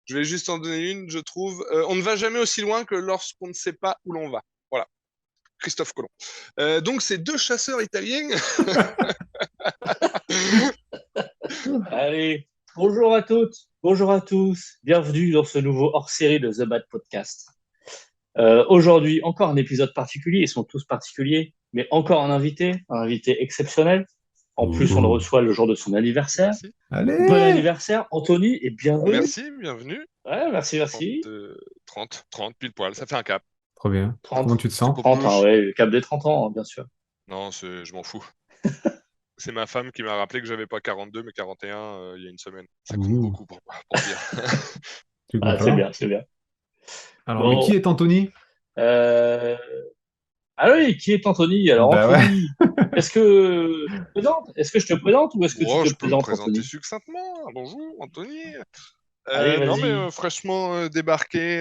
Je vais juste en donner une, je trouve. On ne va jamais aussi loin que lorsqu'on ne sait pas où l'on va. Voilà, Christophe Colomb. Donc, ces deux chasseurs italiens. Allez, bonjour à toutes, bonjour à tous, bienvenue dans ce nouveau hors-série de The Bad Podcast. Aujourd'hui, encore un épisode particulier, ils sont tous particuliers, mais encore un invité exceptionnel. En plus, on le Ouh. reçoit le jour de son anniversaire. Merci. Bon Allez! anniversaire, Anthony, et bienvenue. Merci, bienvenue. Ouais, merci, 30, merci. 30, pile poil, ça fait un cap. Trop bien. 30, Comment tu te C'est sens? pour 30 hein, plus. ouais, le cap des 30 ans, hein, bien sûr. Non, je m'en fous. C'est ma femme qui m'a rappelé que j'avais pas 42 mais 41 il y a une semaine. Ça compte Ouh, beaucoup pour moi, pour dire. tu es Ah, c'est content? bien, c'est bien. Alors, mais qui Bon, est Anthony? euh... ah oui, qui est Anthony? Alors, Bah ouais. Anthony, est-ce que tu te présentes? Est-ce que je te présente ou est-ce que tu Bon, te je peux me présentes, présenter Anthony? succinctement. Bonjour, Anthony. Allez, Non, mais vas-y. fraîchement débarqué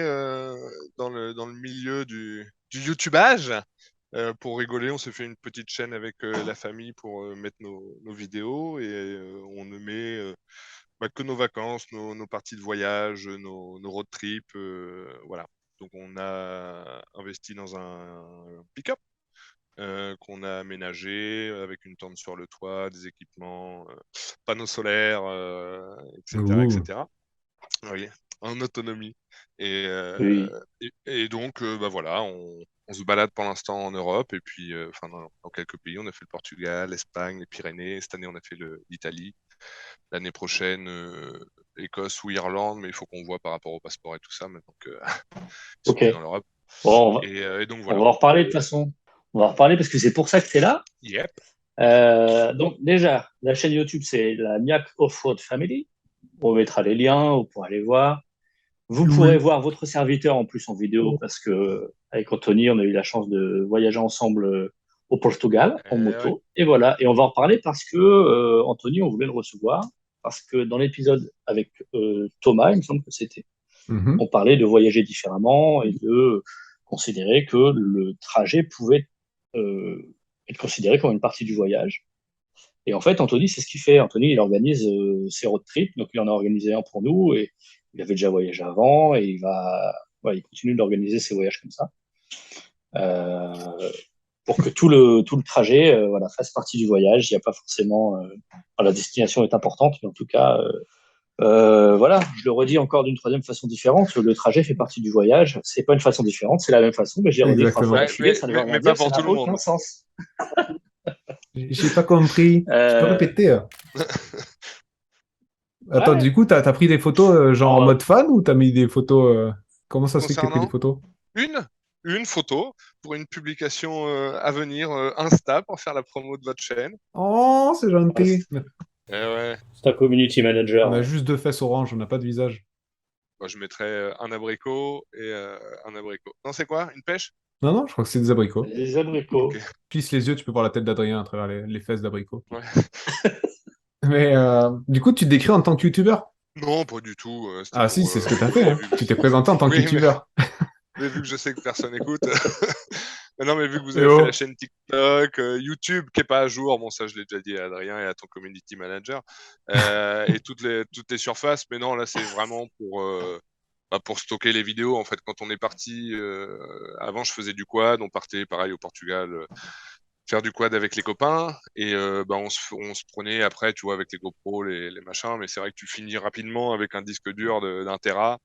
dans le milieu du YouTubage. Pour rigoler, on s'est fait une petite chaîne avec la famille pour mettre nos vidéos et on ne met que nos vacances, nos parties de voyage, nos road trips. Voilà. Donc on a investi dans un pick-up qu'on a aménagé avec une tente sur le toit, des équipements, panneaux solaires, etc., Ouh. etc. Oui, en autonomie. Et, Oui. et donc, voilà, on se balade pour l'instant en Europe et puis, dans quelques pays. On a fait le Portugal, l'Espagne, les Pyrénées. Cette année, on a fait l'Italie. L'année prochaine, Écosse ou Irlande, mais il faut qu'on voit par rapport au passeport et tout ça, maintenant qu'ils sont Ok. plus dans l'Europe. Bon, Et donc on voilà. va en reparler de toute façon. On va en reparler parce que c'est pour ça que tu es là. Yep. Donc, déjà, la chaîne YouTube, c'est la Miak Offroad Family. On mettra les liens, vous pourrez aller voir. Vous pourrez Oui. voir votre serviteur en plus en vidéo parce que avec Anthony, on a eu la chance de voyager ensemble au Portugal en Ouais. moto. Et voilà. Et on va en reparler parce que Anthony, on voulait le recevoir parce que dans l'épisode avec Thomas, il me semble que c'était, Mhm. on parlait de voyager différemment et de considérer que le trajet pouvait être considéré comme une partie du voyage. Et en fait, Anthony, c'est ce qu'il fait. Anthony, il organise ses road trips, donc il en a organisé un pour nous et il avait déjà voyagé avant et il continue d'organiser ses voyages comme ça euh, pour que tout le trajet fasse partie du voyage. Il n'y a pas forcément. La destination est importante, mais en tout cas, je le redis encore d'une troisième façon différente. Le trajet fait partie du voyage. C'est pas une façon différente, c'est la même façon, mais j'ai redit 3 fois Ouais, d'affilée, ça ne veut rien mais pas dire, ça pour tout n'a le aucun monde. sens. J'ai pas compris. Tu peux Euh, répéter? Attends, ouais, du coup, t'as pris des photos genre en bon, mode fan ou t'as mis des photos comment ça se fait que t'as pris des Concernant photos? une, une photo pour une publication à venir Insta pour faire la promo de votre chaîne. Oh, c'est gentil. Eh ouais, c'est un community On manager. a Ouais. juste deux fesses orange, on n'a pas de visage. moi je mettrais un abricot et un abricot. Non, c'est quoi? Une pêche? Non, non, je crois que c'est des abricots. Les Ok, abricots. Plisse les yeux, tu peux voir la tête d'Adrien à travers les fesses d'abricot. ouais. Mais du coup, tu te décris en tant que youtubeur? Non, pas du tout. C'était Ah si, pour c'est ce que t'as fait, hein. vu que Tu t'es présenté en tant que oui, youtubeur. mais vu que je sais que personne écoute. Mais non, mais vu que vous Eh avez fait la oh. chaîne TikTok, YouTube qui est pas à jour, bon ça je l'ai déjà dit à Adrien et à ton community manager, et toutes les surfaces, mais non là c'est vraiment pour stocker les vidéos en fait. Quand on est parti, avant je faisais du quad, on partait pareil au Portugal faire du quad avec les copains et on se prenait après tu vois avec les GoPro les machins, mais c'est vrai que tu finis rapidement avec un disque dur d'un Tera,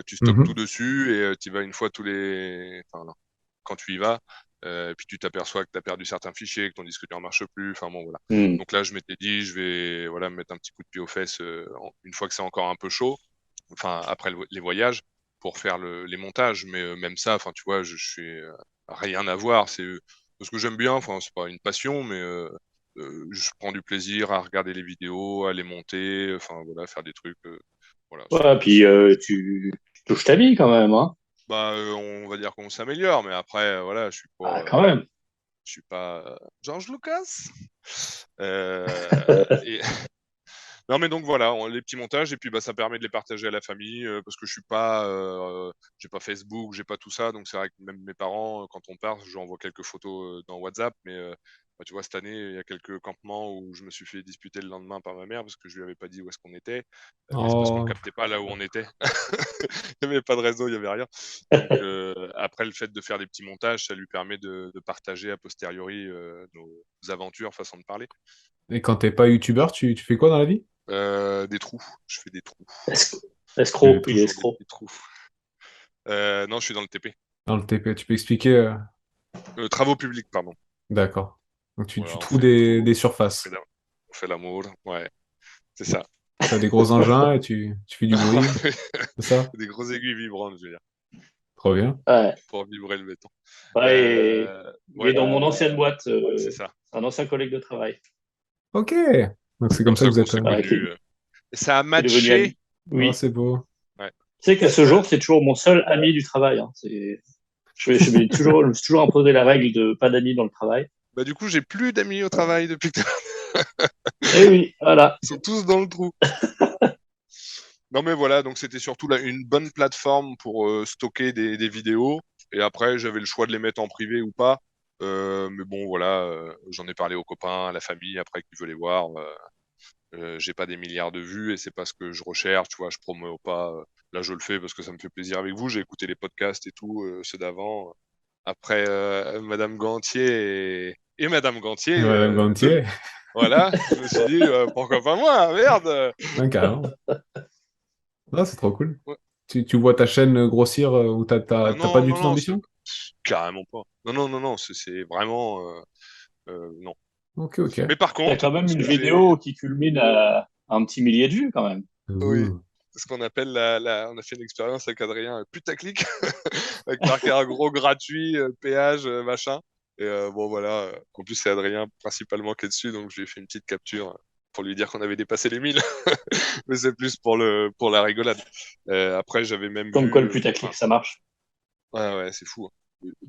tu stockes tout Mhm. dessus et tu y vas une fois enfin, non, quand tu y vas, et puis tu t'aperçois que tu as perdu certains fichiers, que ton disque dur ne marche plus. Enfin bon, voilà. Hmm. Donc là, je m'étais dit, je vais voilà, me mettre un petit coup de pied aux fesses une fois que c'est encore un peu chaud, enfin après les voyages, pour faire les montages. Mais même ça, enfin tu vois, je suis rien à voir. C'est parce que j'aime bien. Enfin, c'est pas une passion, mais je prends du plaisir à regarder les vidéos, à les monter. Enfin voilà, faire des trucs. Voilà, Ouais, puis tu touches ta vie quand même, hein. on va dire qu'on s'améliore, mais après, voilà, Ah, quand même. je suis pas George Lucas. Et... Non, mais donc voilà, les petits montages et puis ça permet de les partager à la famille parce que j'ai pas Facebook, j'ai pas tout ça, donc c'est vrai que même mes parents, quand on part, j'envoie quelques photos dans WhatsApp, mais Tu vois, cette année, il y a quelques campements où je me suis fait disputer le lendemain par ma mère parce que je lui avais pas dit où est-ce qu'on était. Mais c'est parce qu'on Oh, captait pas là où on était. Il n'y avait pas de réseau, il n'y avait rien. Donc après, le fait de faire des petits montages, ça lui permet de partager a posteriori nos aventures, façon de parler. et quand t'es pas youtubeur, tu fais quoi dans la vie? Des trous. Je fais des trous. Escroc, il est Toujours des escroc. petits trous. Non, je suis dans le TP. Dans le TP, tu peux expliquer? Travaux publics, pardon. D'accord. Donc Voilà, tu on trouves fait des des trous, surfaces. on fait l'amour. Ouais, c'est ça. Tu as des gros engins et tu fais du bruit, c'est ça? Des grosses aiguilles vibrantes, je veux dire, Trop bien. Ouais. pour vibrer le béton. Ouais, il est Ouais, dans mon ancienne boîte, c'est ça. un ancien collègue de travail. Ok. Donc c'est comme Comme ça que ça vous qu'on êtes. s'est Ouais, connus. Et ça a qui est devenu ami. matché. Oh, Oui. c'est beau. Ouais. Tu sais qu'à ce jour, c'est toujours mon seul ami du travail. Hein. Je me suis toujours imposé la règle de pas d'amis dans le travail. Bah, du coup, j'ai plus d'amis au travail depuis que Et oui, voilà. ils sont tous dans le trou. Non, mais voilà, donc c'était surtout là, une bonne plateforme pour stocker des vidéos. Et après, j'avais le choix de les mettre en privé ou pas. Mais bon, voilà, j'en ai parlé aux copains, à la famille, après qui veut les voir. J'ai pas des milliards de vues et c'est pas ce que je recherche, tu vois, je promeux pas. Là, je le fais parce que ça me fait plaisir avec vous. J'ai écouté les podcasts et tout, ceux d'avant. Après Madame Gantier et Madame Gantier Et Madame 2. Gantier, Voilà, je me suis dit, pourquoi pas moi, merde. ouais, carrément. Ah, c'est trop cool. Ouais. Tu vois ta chaîne grossir ou Ah t'as pas non, du non, tout non, d'ambition? carrément pas. Non, non, non, non, c'est vraiment non. Ok, ok. Mais par Il y a contre, quand même ce une que j'ai, vidéo qui culmine à un petit millier de vues quand même. oui, Ouh. ce qu'on appelle on a fait une expérience avec Adrien putaclic, avec marqué un gros gratuit, péage, machin. Et bon voilà, en plus c'est Adrien principalement qui est dessus, donc je lui ai fait une petite capture pour lui dire qu'on avait dépassé les 1000. Mais c'est plus pour la rigolade. Après j'avais même Comme quoi vu, le putaclic, ça marche. ouais, ouais, c'est fou, hein.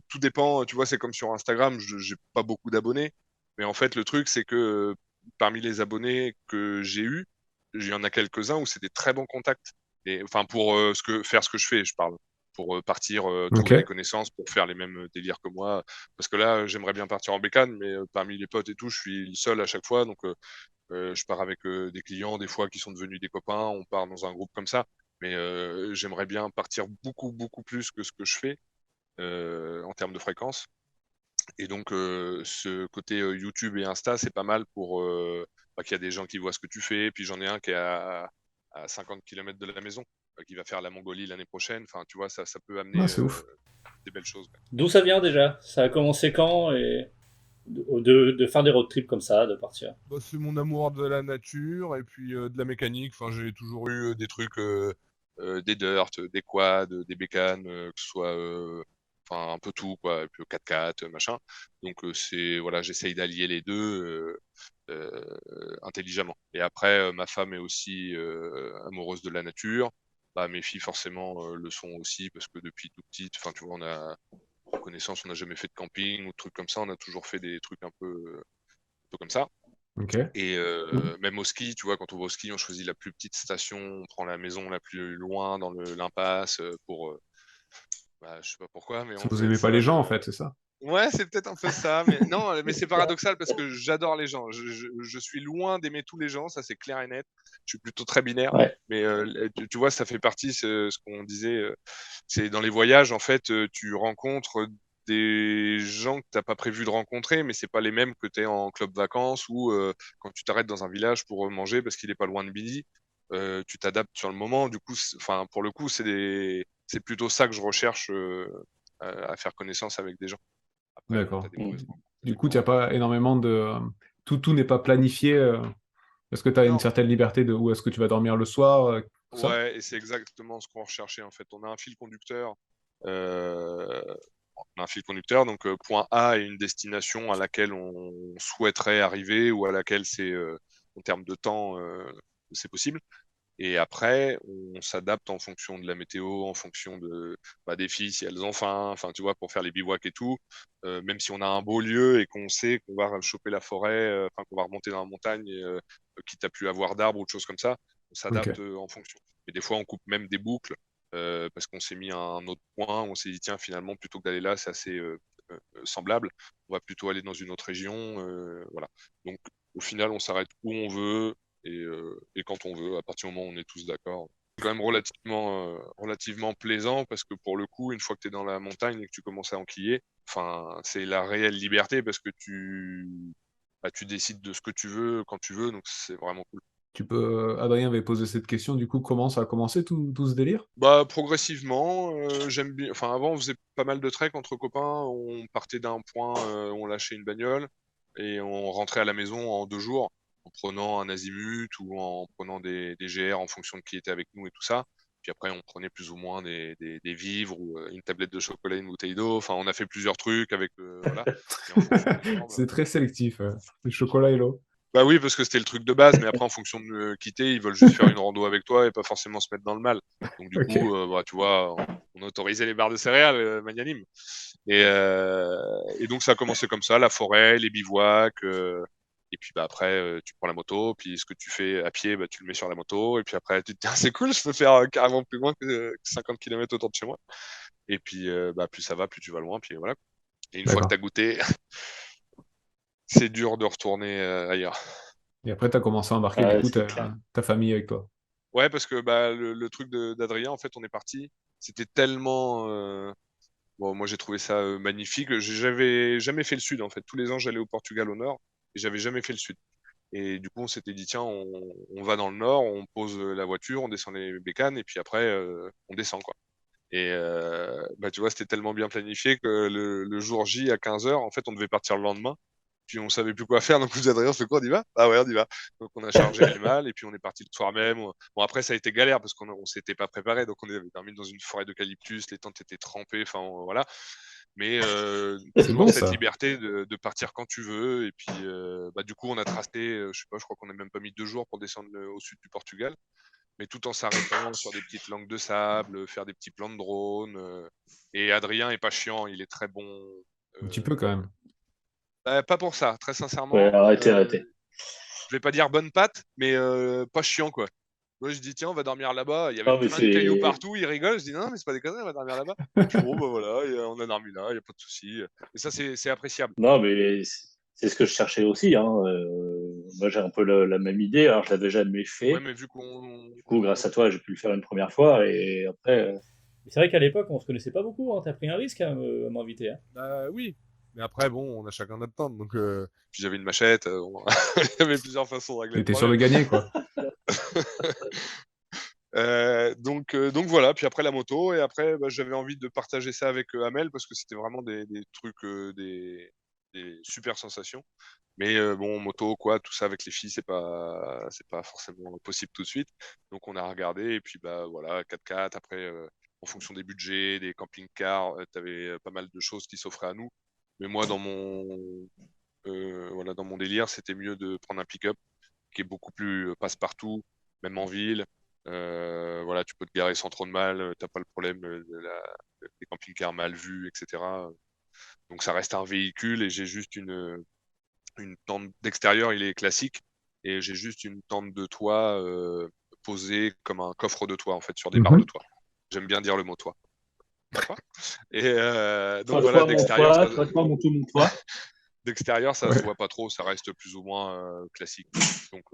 Tout dépend, tu vois, c'est comme sur Instagram, j'ai pas beaucoup d'abonnés, mais en fait, le truc, c'est que parmi les abonnés que j'ai eus, il y en a quelques-uns où c'est des très bons contacts. Et enfin, pour faire ce que je fais, je parle. Pour partir, Ok. trouver des connaissances, pour faire les mêmes délires que moi. Parce que là, j'aimerais bien partir en bécane, mais parmi les potes et tout, je suis seul à chaque fois. Donc, je pars avec des clients, des fois, qui sont devenus des copains. On part dans un groupe comme ça. Mais j'aimerais bien partir beaucoup, beaucoup plus que ce que je fais en termes de fréquence. Et donc, ce côté YouTube et Insta, c'est pas mal pour qu'il y a des gens qui voient ce que tu fais. Puis j'en ai un qui est à 50 km de la maison, qui va faire la Mongolie l'année prochaine. Enfin, tu vois, ça peut Ah, amener c'est ouf. des belles choses. D'où ça vient déjà? Ça a commencé quand et de faire des road trips comme ça, de partir. Bah, c'est mon amour de la nature et puis de la mécanique. Enfin, j'ai toujours eu des trucs, des dirt, des quads, des bécanes, que ce soit, enfin un peu tout quoi, et puis 4x4, machin. Donc c'est voilà, j'essaye d'allier les deux intelligemment. Et après, ma femme est aussi amoureuse de la nature. Bah, mes filles forcément le sont aussi parce que depuis tout petite, enfin tu vois, on a connaissance, on n'a jamais fait de camping ou de trucs comme ça. On a toujours fait des trucs un peu comme ça. Ok. Et même au ski, tu vois, quand on va au ski, on choisit la plus petite station, on prend la maison la plus loin dans l'impasse pour, je sais pas pourquoi, mais Si on vous veut être aimez pas les seul. gens, en fait, c'est ça. Ouais, c'est peut-être un peu ça, mais non, mais c'est paradoxal parce que j'adore les gens. Je suis loin d'aimer tous les gens, ça c'est clair et net. Je suis plutôt très binaire, Ouais. mais tu vois, ça fait partie, ce qu'on disait, c'est dans les voyages, en fait, tu rencontres des gens que t'as pas prévu de rencontrer, mais c'est pas les mêmes que tu es en club vacances ou quand tu t'arrêtes dans un village pour manger parce qu'il est pas loin de midi. Tu t'adaptes sur le moment. Du coup, enfin, pour le coup, c'est plutôt ça que je recherche à faire connaissance avec des gens. Après, bon, t'as D'accord. des Mm. mauvaises rencontres, ça Du coup, dépend. tu n'as pas énormément de... tout n'est pas planifié. Est-ce que tu as une Non, certaine liberté de où est-ce que tu vas dormir le soir, tout ça? ouais, et c'est exactement ce qu'on recherchait en fait. On a un fil conducteur. euh, on a un fil conducteur, donc point A est une destination à laquelle on souhaiterait arriver ou à laquelle c'est en termes de temps c'est possible. Et après, on s'adapte en fonction de la météo, en fonction des filles si elles ont faim, enfin tu vois, pour faire les bivouacs et tout. Même si on a un beau lieu et qu'on sait qu'on va choper la forêt, enfin qu'on va remonter dans la montagne, quitte à plus avoir d'arbres ou de choses comme ça, on Ok. s'adapte en fonction. Et des fois, on coupe même des boucles parce qu'on s'est mis à un autre point, on s'est dit tiens finalement plutôt que d'aller là, c'est assez semblable, on va plutôt aller dans une autre région, voilà. Donc au final, on s'arrête où on veut et quand on veut, à partir du moment où on est tous d'accord. C'est quand même relativement plaisant parce que pour le coup, une fois que tu es dans la montagne et que tu commences à enquiller, enfin, c'est la réelle liberté parce que tu décides de ce que tu veux quand tu veux, donc c'est vraiment cool. Adrien avait posé cette question, du coup, comment ça a commencé tout ce délire? Bah, progressivement, j'aime bien. Enfin, avant, on faisait pas mal de trek entre copains. On partait d'un point, on lâchait une bagnole et on rentrait à la maison en 2 jours en prenant un azimut ou en prenant des GR en fonction de qui était avec nous et tout ça. Puis après, on prenait plus ou moins des vivres ou une tablette de chocolat, une bouteille d'eau. Enfin, on a fait plusieurs trucs avec, voilà. Et en fonction du temps, C'est très sélectif, le chocolat et l'eau. bah oui, parce que c'était le truc de base, mais après, en fonction de me quitter, ils veulent juste faire une rando avec toi et pas forcément se mettre dans le mal. Donc, du Ok. coup, bah, tu vois, on autorisait les barres de céréales, magnanime. Et donc, ça a commencé comme ça, la forêt, les bivouacs. Et puis, bah, après, tu prends la moto, puis ce que tu fais à pied, bah, tu le mets sur la moto. Et puis après, tu te dis, ah, c'est cool, je peux faire carrément plus loin que 50 km autour de chez moi. Et puis, bah, plus ça va, plus tu vas loin. Puis voilà. Et une fois que tu D'accord. as goûté, c'est dur de retourner ailleurs. Et après, tu as commencé à embarquer, du Ouais, coup, c'est clair. ta famille avec toi. Ouais, parce que bah, le truc d'Adrien, en fait, on est parti. C'était tellement. Bon, moi, j'ai trouvé ça magnifique. J'avais jamais fait le sud, en fait. Tous les ans, j'allais au Portugal au nord et j'avais jamais fait le sud. Et du coup, on s'était dit, tiens, on va dans le nord, on pose la voiture, on descend les bécanes et puis après, on descend, quoi. Et bah, tu vois, c'était tellement bien planifié que le jour J à 15h, en fait, on devait partir le lendemain. Puis on savait plus quoi faire, donc on dit Adrien, on fait quoi, on y va? Ah ouais, on y va. Donc on a chargé les malles et puis on est parti le soir même. Bon après ça a été galère parce qu'on s'était pas préparé, donc on avait dormi dans une forêt d'eucalyptus, les tentes étaient trempées, enfin voilà. Mais C'est toujours bon, cette ça. liberté de partir quand tu veux. Et puis bah, du coup on a tracé, je sais pas, je crois qu'on a même pas mis 2 jours pour descendre au sud du Portugal, mais tout en s'arrêtant sur des petites langues de sable, faire des petits plans de drone. Et Adrien est pas chiant, il est très bon. Un petit euh, peu, quand même. Pas pour ça, très Ouais, sincèrement. arrêtez. Je vais pas dire bonne patte, mais pas chiant, quoi. Moi, je dis, tiens, on va dormir là-bas. Il y avait Non, mais plein de cailloux c'est partout. Il rigole. Je dis, non, mais c'est pas des conneries, on va dormir là-bas. Puis bon, bah voilà, et, on a dormi là, il n'y a pas de souci. Et ça, c'est appréciable. non, mais c'est ce que je cherchais aussi. Hein. Moi, j'ai un peu la même idée. Alors, je l'avais jamais Ouais, fait. mais vu qu'on. Du coup, grâce à toi, j'ai pu le faire une première fois. Et après, Mais c'est vrai qu'à l'époque, on se connaissait pas beaucoup. Hein. T'as pris un risque à m'inviter. Hein. Bah oui. Mais après, bon, on a chacun notre temps. Donc, Puis j'avais une machette. Il y avait plusieurs façons de régler le T'étais sûr de problème. gagner, quoi. Donc voilà, puis après la moto, et après bah, j'avais envie de partager ça avec Amel parce que c'était vraiment des trucs, des super sensations. Mais bon, moto, quoi, tout ça avec les filles, c'est pas forcément possible tout de suite. Donc on a regardé, et puis bah voilà, 4x4, après, en fonction des budgets, des camping-cars, t'avais pas mal de choses qui s'offraient à nous. Mais moi, voilà, dans mon délire, c'était mieux de prendre un pick-up qui est beaucoup plus passe-partout, même en ville. Voilà, tu peux te garer sans trop de mal, t'as pas le problème des camping-cars mal vus, etc. Donc ça reste un véhicule, et j'ai juste une tente d'extérieur, il est classique, et j'ai juste une tente de toit posée comme un coffre de toit, en fait, sur des barres de Mhm. toit. J'aime bien dire le mot toit. D'accord. Et donc voilà, toi, mon toit, toi, mon tout, mon toit. d'extérieur, ça se Ouais. voit pas trop, ça reste plus ou moins classique. Donc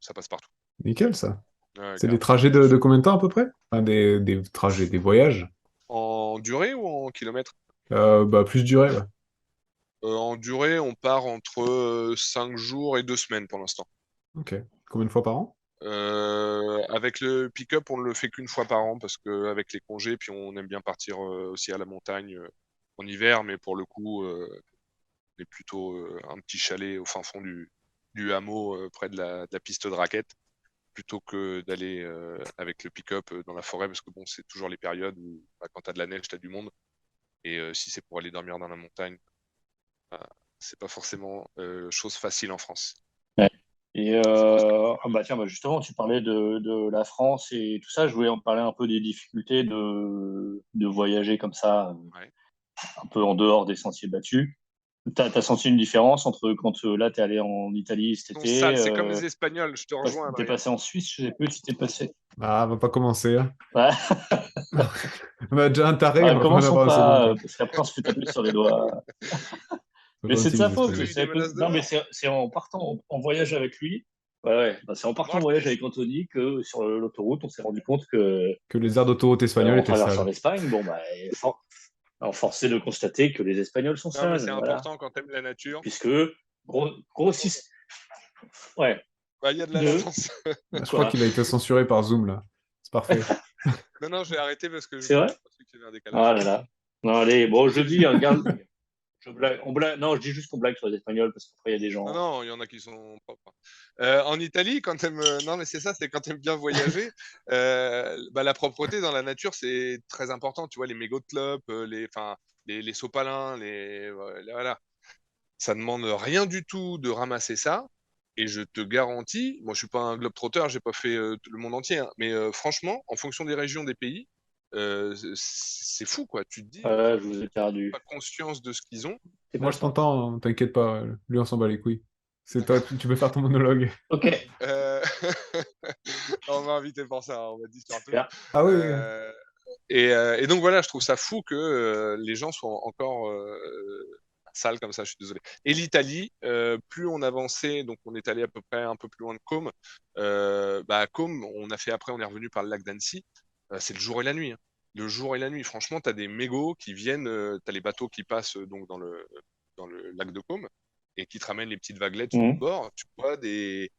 ça passe partout. Nickel, ça. Ouais, C'est des carrément. trajets de combien de temps, à peu près? Enfin, des trajets, des voyages. En durée ou en kilomètres? Bah, plus durée, ouais. En durée, on part entre 5 jours et 2 semaines pour l'instant. Ok. Combien de fois par an? Avec le pick-up, on ne le fait qu'une fois par an parce qu'avec les congés, puis on aime bien partir aussi à la montagne en hiver, mais pour le coup, on est plutôt un petit chalet au fin fond du hameau près de la piste de raquette, plutôt que d'aller avec le pick-up dans la forêt, parce que bon, c'est toujours les périodes où bah, quand tu as de la neige, tu as du monde. Et si c'est pour aller dormir dans la montagne, c'est pas forcément chose facile en France. Ouais. Et bah tiens, bah justement, tu parlais de la France et tout ça. Je voulais en parler un peu des difficultés de voyager comme ça, Ouais. un peu en dehors des sentiers battus. T'as senti une différence entre quand là, t'es allé en Italie cet Ils sont été, sales, c'est comme les Espagnols, je te rejoins, t'es Adrien. passé en Suisse, je sais plus si t'es passé. Ah, on va pas commencer, hein. Ouais. On a déjà un taré, on va pas en Commençons avoir un second, pas, quoi. parce qu'après on se fait taper sur les doigts. Faut Mais c'est de gentil, sa les faute. T'as Espagnols. eu des menaces de Non, mais mort? c'est en partant en voyage avec lui. Ouais, ouais. Bah, c'est en partant Moi, en voyage avec Anthony que sur l'autoroute, on s'est rendu compte que Que les aires d'autoroute espagnoles en étaient traversant sales. l'Espagne, bon, bah, forcé de constater que les Espagnols sont non, mais sales. c'est Voilà. important quand t'aimes la nature. Puisque, grossissent. Ouais. Bah, il y a de la De latence. Je crois quoi? qu'il a été censuré par Zoom, là. C'est parfait. Non, non, j'ai arrêté parce que je C'est vrai? pensais qu'il y avait un décalage. Ah là là. Non, allez, bon, je dis, regarde. Je blague, on blague, non, je dis juste qu'on blague sur les Espagnols parce qu'après, il y a des Non, gens. non, il y en a qui sont propres. En Italie, quand t'aimes, non, mais c'est ça, c'est quand t'aimes bien voyager, bah, la propreté dans la nature, c'est très important. Tu vois, les mégots de clopes, enfin, les sopalins, voilà. Ça demande rien du tout de ramasser ça. Et je te garantis, moi, je suis pas un globe-trotteur, j'ai pas fait tout le monde entier, hein, mais franchement, en fonction des régions, des pays, c'est fou, quoi. Tu te dis, Je vous ai perdu. pas conscience de ce qu'ils ont. C'est Moi, pas je ça? t'entends, t'inquiète pas. Lui, on s'en bat les couilles. C'est toi, tu peux faire ton monologue. Ok, Euh, on m'a invité pour ça, on m'a dit sur tout. super. Ah oui, oui. Et donc voilà, je trouve ça fou que les gens soient encore sales comme ça, je suis désolé. Et l'Italie, plus on avançait, donc on est allé à peu près un peu plus loin de Côme, bah à Côme, on a fait après, on est revenu par le lac d'Annecy, c'est le jour et la nuit, hein. Le jour et la nuit, franchement, tu as des mégots qui viennent, tu as les bateaux qui passent donc dans le lac de Côme et qui te ramènent les petites vaguelettes sur le Mhm. bord. Tu vois des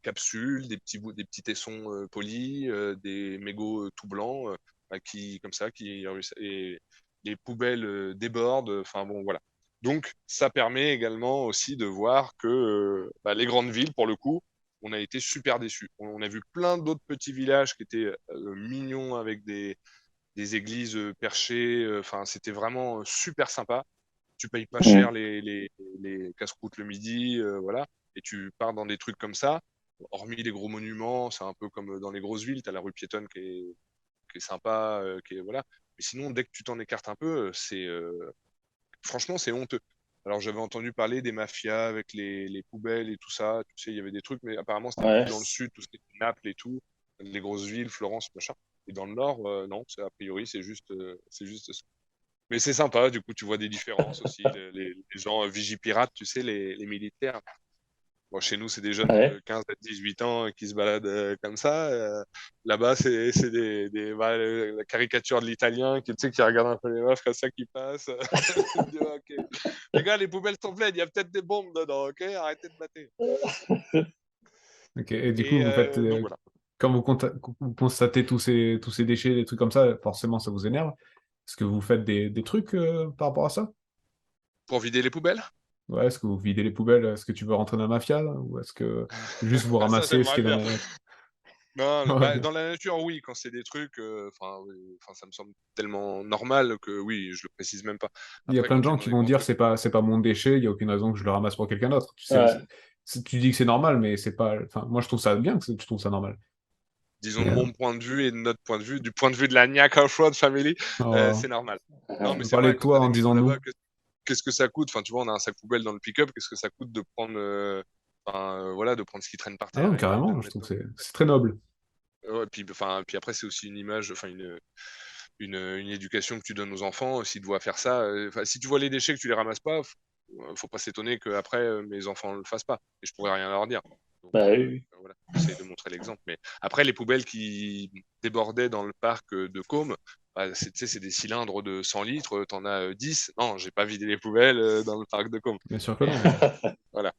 capsules, des petits tessons polis, des mégots tout blancs qui comme ça, et les poubelles débordent. Enfin bon, voilà. Donc ça permet également aussi de voir que bah, les grandes villes, pour le coup, on a été super déçus. On a vu plein d'autres petits villages qui étaient mignons avec des églises perchées. Enfin, c'était vraiment super sympa. Tu payes pas Mhm. cher les casse-croûtes le midi, voilà, et tu pars dans des trucs comme ça. Hormis les gros monuments, c'est un peu comme dans les grosses villes, tu as la rue piétonne qui est sympa, qui est, voilà. Mais sinon, dès que tu t'en écartes un peu, franchement, c'est honteux. Alors, j'avais entendu parler des mafias avec les poubelles et tout ça. Tu sais, il y avait des trucs, mais apparemment, c'était Ouais. plus dans le sud, tout ce qui est Naples et tout, les grosses villes, Florence, machin. Et dans le nord, non, a priori, c'est juste ça. Mais c'est sympa, du coup, tu vois des différences aussi. Les gens vigipirates, tu sais, les militaires. Bon, chez nous, c'est des jeunes Ouais. de 15 à 18 ans qui se baladent comme ça. Là-bas, c'est bah, la caricature de l'italien qui regarde un peu les meufs comme ça qui passent. Tu te dis, ouais, ok. Les gars, les poubelles sont pleines, il y a peut-être des bombes dedans, ok? Arrêtez de mater. Ok. Et du coup, Et vous faites, donc voilà. quand vous constatez tous ces déchets, des trucs comme ça, forcément, ça vous énerve. Est-ce que vous faites des trucs par rapport à ça? Pour vider les poubelles? Ouais, est-ce que vous videz les poubelles? Est-ce que tu veux rentrer dans la mafia? Ou est-ce que juste vous Ça, ramassez ce j'aimerais qui est dans bien. la nature? Non, bah, Ouais. dans la nature, oui, quand c'est des trucs, enfin, ça me semble tellement normal que oui, je le précise même pas. Il y a Après, plein quand de tu es gens dans qui des vont grands dire trucs, c'est pas mon déchet, il n'y a aucune raison que je le ramasse pour quelqu'un d'autre. Tu sais, Ouais. tu dis que c'est normal, mais c'est pas. Enfin, moi je trouve ça bien que tu trouves ça normal. disons Mais, de mon point de vue et de notre point de vue, du point de vue de la Niac Offroad Family, oh, c'est normal. Non, Ouais. mais on c'est parlait vrai, de quand tu as toi des en mégots disant là-bas, nous. qu'est-ce que ça coûte? Enfin, tu vois, on a un sac poubelle dans le pick-up, qu'est-ce que ça coûte de prendre, enfin, voilà, de prendre ce qui traîne par Ah terre non, et de carrément, le je mettre trouve dans. que c'est très noble. Ouais, puis après, c'est aussi une image, enfin, une éducation que tu donnes aux enfants, s'ils doivent faire ça. Enfin, si tu vois les déchets que tu les ramasses pas, faut pas s'étonner qu'après, mes enfants ne le fassent pas. Et je pourrais rien leur dire. Donc, Bah oui. voilà, j'essaie de montrer l'exemple. Mais après, les poubelles qui débordaient dans le parc de Côme, bah, tu sais, c'est des cylindres de 100 litres, t'en as 10. Non, j'ai pas vidé les poubelles dans le parc de Côme. Bien sûr que Mais non. voilà.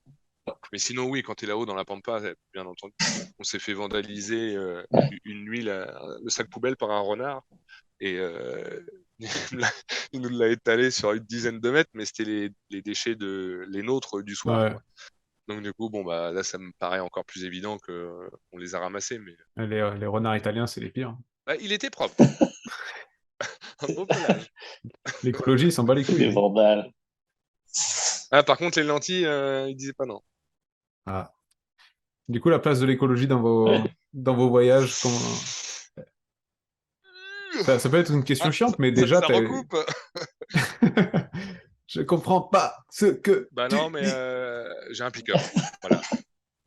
Mais sinon, oui, quand tu es là-haut dans la pampa, bien entendu, on s'est fait vandaliser une nuit le sac poubelle par un renard. Et il nous l'a étalé sur une dizaine de mètres, mais c'était les déchets les nôtres du soir, Ouais, quoi. Donc du coup, bon bah là, ça me paraît encore plus évident que on les a ramassés, mais les renards italiens, c'est les pires. bah, il était propre, un beau pelage. L'écologie, ils s'en bat les couilles, Les lui. vandales. Ah, par contre, les lentilles, il disait pas non. Ah. Du coup, la place de l'écologie Ouais. dans vos voyages, comment. Ça peut être une question Ah, chiante, mais déjà, ça recoupe. Je comprends pas ce que Bah non, tu mais dis. j'ai un pick-up, voilà.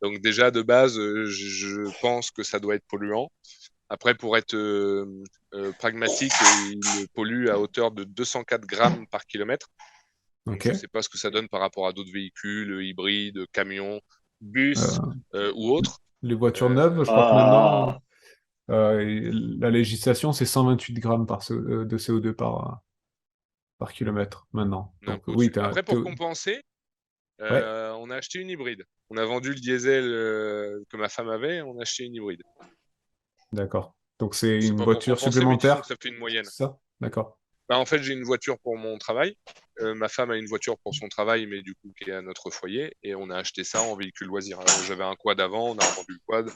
Donc déjà de base, je pense que ça doit être polluant. Après, pour être pragmatique, il pollue à hauteur de 204 grammes par kilomètre. Donc, Ok. je ne sais pas ce que ça donne par rapport à d'autres véhicules, hybrides, camions, bus Euh, ou autres. les voitures neuves, je crois que Ah, maintenant, la législation, c'est 128 grammes de CO2 par kilomètre maintenant. On est un Donc peu oui, au-dessus. Après, pour compenser, ouais, on a acheté une hybride. On a vendu le diesel que ma femme avait, on a acheté une hybride. d'accord. Donc c'est C'est une pas pour voiture compenser, mais disons que supplémentaire, ça fait une moyenne. c'est ça? D'accord. Bah, en fait, j'ai une voiture pour mon travail. Ma femme a une voiture pour son travail, mais du coup, qui est à notre foyer. Et on a acheté ça en véhicule loisir. Alors, j'avais un quad avant, on a revendu le quad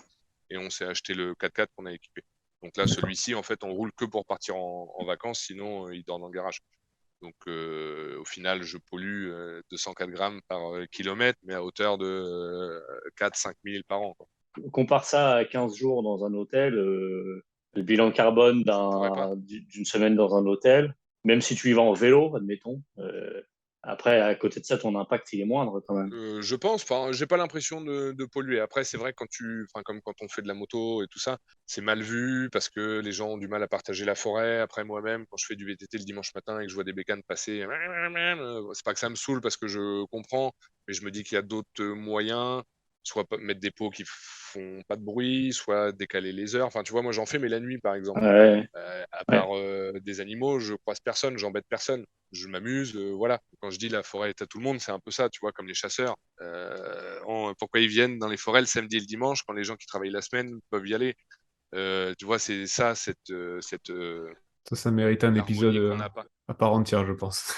et on s'est acheté le 4x4 qu'on a équipé. Donc là, D'accord. celui-ci, en fait, on roule que pour partir en vacances, sinon il dort dans le garage. Donc au final, je pollue 204 grammes par kilomètre, mais à hauteur de 4-5 000 par an, quoi. compare ça à 15 jours dans un hôtel, le bilan carbone Je pourrais pas. d'une semaine dans un hôtel, même si tu y vas en vélo, admettons. Après, à côté de ça, ton impact, il est moindre quand même. Je pense, enfin, j'ai pas l'impression de polluer. Après, c'est vrai que enfin, comme quand on fait de la moto et tout ça, c'est mal vu parce que les gens ont du mal à partager la forêt. Après, moi-même, quand je fais du VTT le dimanche matin et que je vois des bécanes passer, c'est pas que ça me saoule parce que je comprends, mais je me dis qu'il y a d'autres moyens, soit mettre des pots qui font pas de bruit, soit décaler les heures. Enfin, tu vois, moi, j'en fais, mais la nuit, par exemple. Ouais, À ouais. part des animaux, je croise personne, j'embête personne, je m'amuse, voilà. Quand je dis la forêt est à tout le monde, c'est un peu ça, tu vois, comme les chasseurs. Pourquoi ils viennent dans les forêts le samedi et le dimanche quand les gens qui travaillent la semaine peuvent y aller? Tu vois, c'est ça, Ça mérite un épisode harmonie qu'on n'a pas. à part entière, je pense.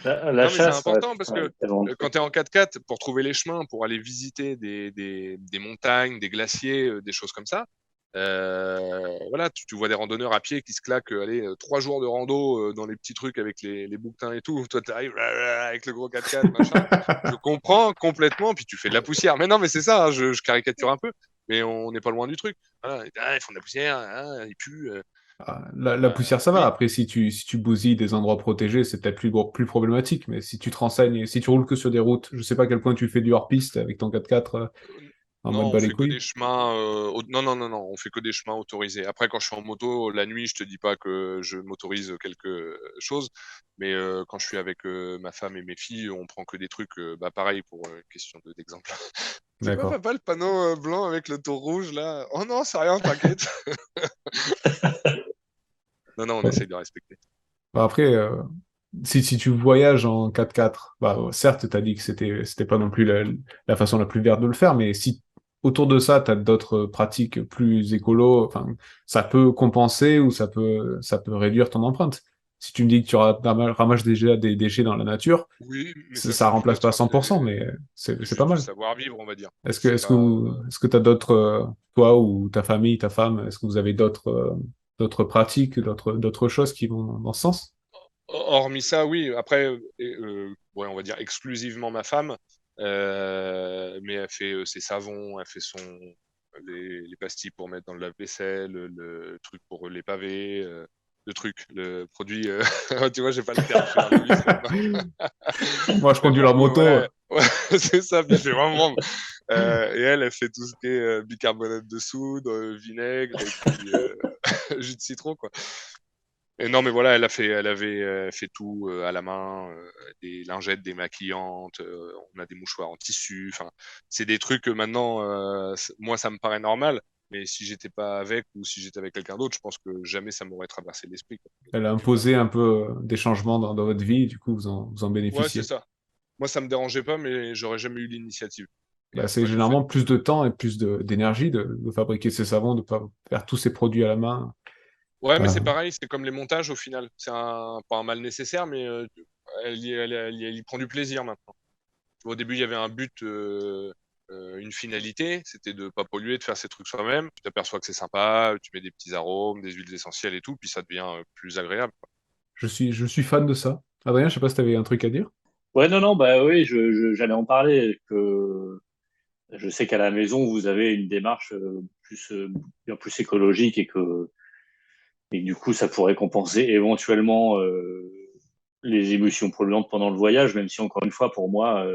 La Non, mais c'est chasse, ouais, important parce ouais, que tellement de quand trucs. tu es en 4x4, pour trouver les chemins, pour aller visiter des montagnes, des glaciers, des choses comme ça, voilà, tu vois des randonneurs à pied qui se claquent, allez, 3 jours de rando dans les petits trucs avec les bouquetins et tout. Toi, tu arrives avec le gros 4x4, machin. Je comprends complètement, puis tu fais de la poussière. Mais non, mais c'est ça, hein, je caricature un peu, mais on n'est pas loin du truc. Voilà, ils font de la poussière, ils puent. Ah, la poussière, ça va. Oui, Après, si tu bousilles des endroits protégés, c'est peut-être plus problématique. Mais si tu te renseignes, si tu roules que sur des routes, je sais pas à quel point tu fais du hors-piste avec ton 4x4 en non, mode on bas les fait que des couilles. chemins. Non, non, non, non, on fait que des chemins autorisés. Après, quand je suis en moto, la nuit, je te dis pas que je m'autorise quelque chose, mais quand je suis avec ma femme et mes filles, on prend que des trucs. Bah, pareil pour question d'exemple. C'est quoi, D'accord. papa, le panneau blanc avec le tour rouge là? Oh non, c'est rien, t'inquiète. Non, non, on Ouais. essaye de respecter. Bah, après, si tu voyages en 4x4, bah, certes, tu as dit que c'était pas non plus la façon la plus verte de le faire, mais si autour de ça, tu as d'autres pratiques plus écolo, enfin, ça peut compenser ou ça peut réduire ton empreinte. Si tu me dis que tu ramasses déjà des déchets dans la nature, Oui, mais ça ça me remplace fait pas 100%, mais c'est c'est pas juste du mal. savoir-vivre, on va dire. Est-ce que, C'est est-ce que pas. est-ce que t'as d'autres, toi ou ta famille, ta femme, est-ce que vous avez d'autres pratiques, d'autres choses qui vont dans ce sens? Hormis ça, oui. Après, ouais, on va dire exclusivement ma femme, mais elle fait ses savons, elle fait les pastilles pour mettre dans le lave-vaisselle, le truc pour les pavés, le produit. Tu vois, j'ai pas le terme, je suis linguiste maintenant. Moi, je Mais conduis bon, la moto. voilà, ouais, c'est ça. Puis je fais vraiment. Et elle fait tout ce qui est bicarbonate de soude, vinaigre et puis jus de citron, quoi. Et non, mais voilà, elle avait fait tout à la main, des lingettes démaquillantes, on a des mouchoirs en tissu. Enfin, c'est des trucs que maintenant, moi, ça me paraît normal. Mais si j'étais pas avec ou si j'étais avec quelqu'un d'autre, je pense que jamais ça m'aurait traversé l'esprit, quoi. Elle a imposé un peu des changements dans votre vie, du coup, vous en Ouais, c'est bénéficiez. ça. Moi, ça me dérangeait pas, mais j'aurais jamais eu l'initiative. Et Bah, c'est après, du fait généralement plus de temps et plus d'énergie de fabriquer ces savons, de pas faire tous ces produits à la main. ouais, mais Euh, c'est pareil, c'est comme les montages au final. C'est pas un mal nécessaire, mais elle y prend du plaisir maintenant. Au début, il y avait un but, une finalité, c'était de pas polluer, de faire ses trucs soi-même. Tu t'aperçois que c'est sympa, tu mets des petits arômes, des huiles essentielles et tout, puis ça devient plus agréable, quoi. je suis fan de ça. Adrien, je sais pas si tu avais un truc à dire. Ouais, non, non, bah oui, j'allais en parler. Que je sais qu'à la maison, vous avez une démarche bien plus écologique et que du coup, ça pourrait compenser éventuellement les émissions polluantes pendant le voyage, même si encore une fois, pour moi,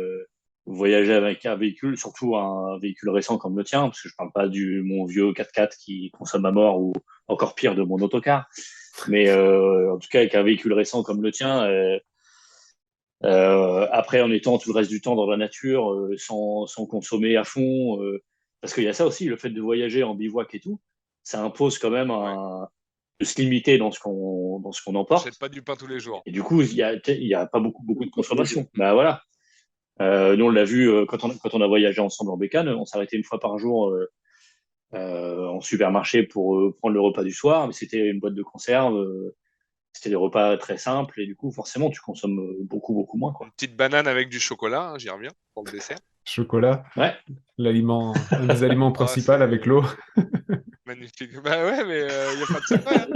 voyager avec un véhicule, surtout un véhicule récent comme le tien, parce que je parle pas du mon vieux 4x4 qui consomme à mort ou encore pire de mon autocar. Mais en tout cas, avec un véhicule récent comme le tien, après en étant tout le reste du temps dans la nature, sans consommer à fond, parce qu'il y a ça aussi, le fait de voyager en bivouac et tout, ça impose quand même Ouais. de se limiter dans ce qu'on On emporte. n'achète pas du pain tous les jours. Et du coup, il y a pas beaucoup de consommation. Bah voilà. Nous, on l'a vu quand on a voyagé ensemble en bécane, on s'arrêtait une fois par jour en supermarché pour prendre le repas du soir, mais c'était une boîte de conserve, c'était des repas très simples, et du coup, forcément, tu consommes beaucoup moins, Une quoi. petite banane avec du chocolat, hein, j'y reviens, pour le dessert. Chocolat, Ouais, un des aliments Ah, principaux avec l'eau. magnifique. Bah ouais, mais il n'y a pas de secret.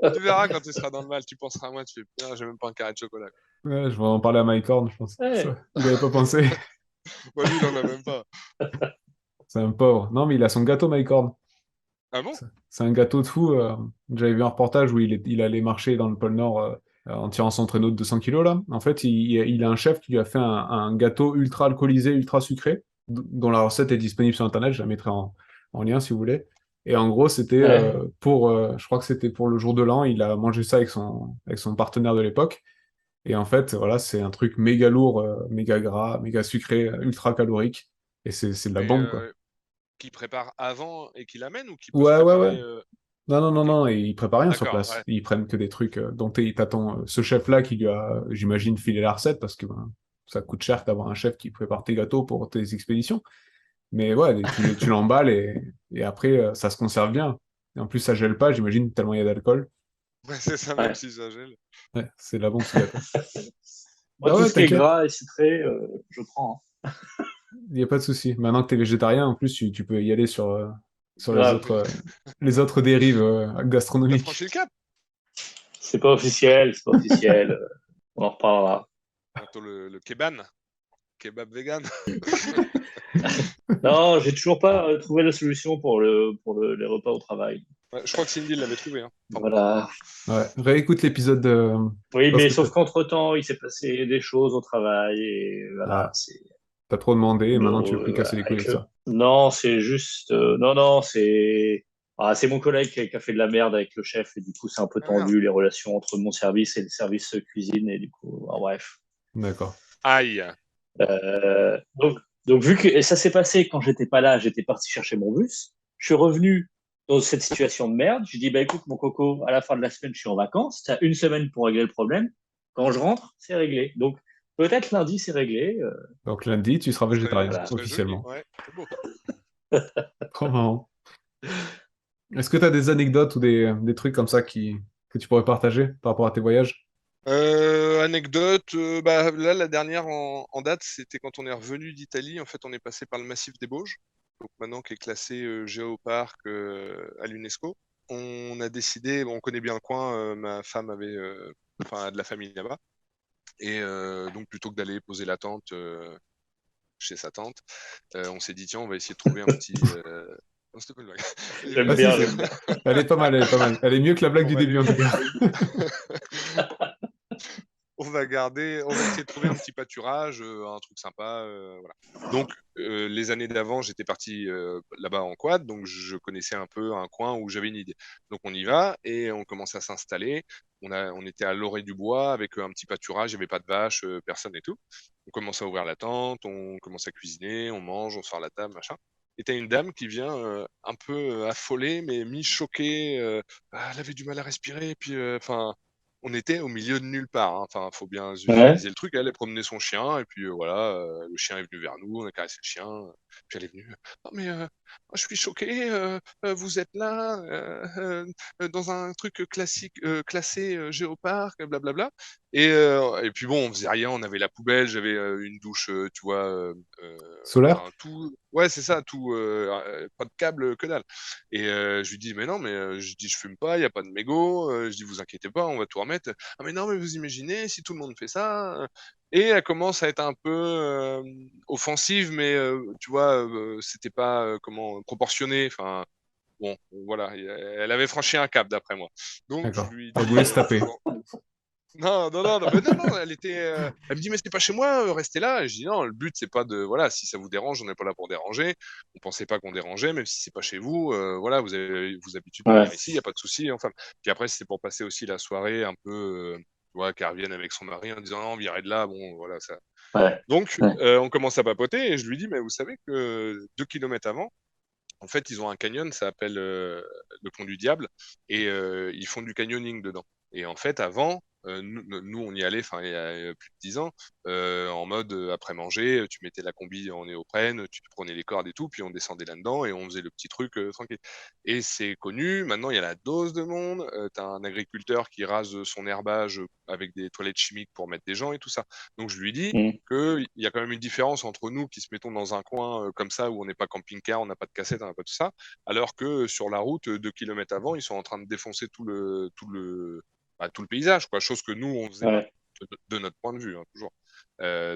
Hein. Tu verras quand tu seras dans le mal, tu penseras à moi, tu fais, putain, j'ai même pas un carré de chocolat. Ouais, je vais en parler à Mike Horn, je pense. ouais. Il avait pas pensé. Bah, lui, il en a même pas. C'est un pauvre. Non, mais il a son gâteau, Mike Horn. Ah bon? C'est un gâteau de fou. J'avais vu un reportage où il allait marcher dans le pôle Nord en tirant son traîneau de 200 kilos, là. En fait, il a un chef qui lui a fait un gâteau ultra alcoolisé, ultra sucré, dont la recette est disponible sur Internet. Je la mettrai en lien si vous voulez. Et en gros, c'était Ouais. je crois que c'était pour le jour de l'an. Il a mangé ça avec son partenaire de l'époque. Et en fait, voilà, c'est un truc méga lourd, méga gras, méga sucré, ultra calorique. Et c'est de la Mais bombe, quoi. qui prépare avant et qui l'amène ou qui peut se Ouais, ouais, ouais. préparer Non, non, non, Ok, non, et ils préparent rien sur d'accord, place. ouais. Ils prennent que des trucs. Donc t'attends ce chef-là qui lui a, j'imagine, filé la recette parce que ben, ça coûte cher d'avoir un chef qui prépare tes gâteaux pour tes expéditions. Mais ouais, tu l'emballes et après ça se conserve bien. Et en plus, ça gèle pas, j'imagine, tellement il y a d'alcool. Ouais, c'est ça, même Ouais. si ça gèle. Ouais, c'est de la bombe ce gâteau. Moi, Bah tout ouais, ce qui est t'inquiète, gras et sucré, je prends. il y a pas de souci. Maintenant que t'es végétarien, en plus, tu peux y aller sur Grave. les autres dérives T'as gastronomiques. franchi le cap? C'est pas officiel. On en reparlera. Bientôt le keban, kebab vegan. Non, j'ai toujours pas trouvé la solution les repas au travail. Ouais, je crois que Cindy l'avait trouvé. Hein. Enfin, bon. Voilà. Ouais, réécoute l'épisode Oui, parce mais que sauf qu'entre-temps, il s'est passé des choses au travail et voilà, ah, c'est t'as trop demandé et maintenant tu veux plus voilà, casser les couilles avec ça. Non, c'est juste non, c'est mon collègue qui a fait de la merde avec le chef et du coup, c'est un peu Ah merde. tendu les relations entre mon service et le service cuisine et du coup, bref. D'accord. Aïe. Donc, vu que et ça s'est passé quand j'étais pas là, j'étais parti chercher mon bus. Je suis revenu dans cette situation de merde. Je dis, bah écoute, mon coco, à la fin de la semaine, je suis en vacances. Tu as une semaine pour régler le problème. Quand je rentre, c'est réglé. Donc, peut-être lundi, c'est réglé. Donc lundi, tu seras végétarien, Ce Voilà. serait joli. officiellement. Ouais, c'est beau. Trop marrant. Est-ce que tu as des anecdotes ou des trucs comme ça que tu pourrais partager par rapport à tes voyages? Anecdote, bah, là, la dernière en date, c'était quand on est revenu d'Italie. En fait, on est passé par le massif des Bauges, donc maintenant qui est classé géoparc à l'UNESCO. On a décidé, bon, on connaît bien le coin, ma femme avait enfin, a de la famille là-bas. Et donc, plutôt que d'aller poser la tente chez sa tante, on s'est dit, tiens, on va essayer de trouver un petit. Non, c'était pas une blague. J'aime Ah si, bien, si. j'aime bien. Elle est pas mal, elle est pas mal. Elle est mieux que la blague On du va début en tout cas. on va essayer de trouver un petit pâturage, un truc sympa, voilà. Donc, les années d'avant, j'étais parti là-bas en quad, donc je connaissais un peu un coin où j'avais une idée. Donc on y va et on commence à s'installer. On était à l'orée du bois avec un petit pâturage, il n'y avait pas de vaches, personne et tout. On commence à ouvrir la tente, on commence à cuisiner, on mange, on sort la table, machin. Et t'as une dame qui vient un peu affolée, mais mi-choquée. Elle avait du mal à respirer, puis enfin on était au milieu de nulle part. Hein. Enfin, faut bien Ouais. visualiser le truc. Elle a promené son chien, et puis voilà, le chien est venu vers nous, on a caressé le chien. Puis elle est venue. Non, mais je suis choqué, vous êtes là, dans un truc classique, classé géoparc, blablabla. Et puis bon, on faisait rien, on avait la poubelle, j'avais une douche, tu vois, Solaire? enfin tout. Ouais, c'est ça, tout, pas de câble, que dalle. Et je lui dis, mais non, mais je dis, je fume pas, il n'y a pas de mégot. Je dis, vous inquiétez pas, on va tout remettre. Ah, mais non, mais vous imaginez, si tout le monde fait ça. Et elle commence à être un peu offensive, mais tu vois, c'était pas comment proportionné. Enfin, bon, voilà, elle avait franchi un cap d'après moi. Donc je D'accord. lui Elle dis, voulait se taper. bon, non, elle me dit, mais c'est pas chez moi, restez là. Et je dis, non, le but, c'est pas de, voilà, si ça vous dérange, on n'est pas là pour déranger. On pensait pas qu'on dérangeait, même si c'est pas chez vous, voilà, vous avez vos habitudes de Ouais. venir ici, y a pas de souci, enfin. Puis après, c'était pour passer aussi la soirée un peu, tu vois, qu'elle revienne avec son mari en disant, non, virez de là, bon, voilà, ça. Ouais. Donc, Ouais. on commence à papoter et je lui dis, mais vous savez que 2 kilomètres avant, en fait, ils ont un canyon, ça s'appelle le Pont du Diable, et ils font du canyoning dedans. Et en fait, avant, nous, on y allait, enfin, il y a plus de 10 ans, en mode après manger, tu mettais la combi en néoprène, tu prenais les cordes et tout, puis on descendait là-dedans et on faisait le petit truc tranquille. Et c'est connu, maintenant il y a la dose de monde, t'as un agriculteur qui rase son herbage avec des toilettes chimiques pour mettre des gens et tout ça. Donc je lui dis, Mm. qu'il y a quand même une différence entre nous qui se mettons dans un coin comme ça où on n'est pas camping-car, on n'a pas de cassette, on n'a pas tout ça, alors que sur la route, 2 kilomètres avant, ils sont en train de défoncer tout le paysage, quoi, chose que nous, on faisait pas Ouais. de notre point de vue, hein, toujours.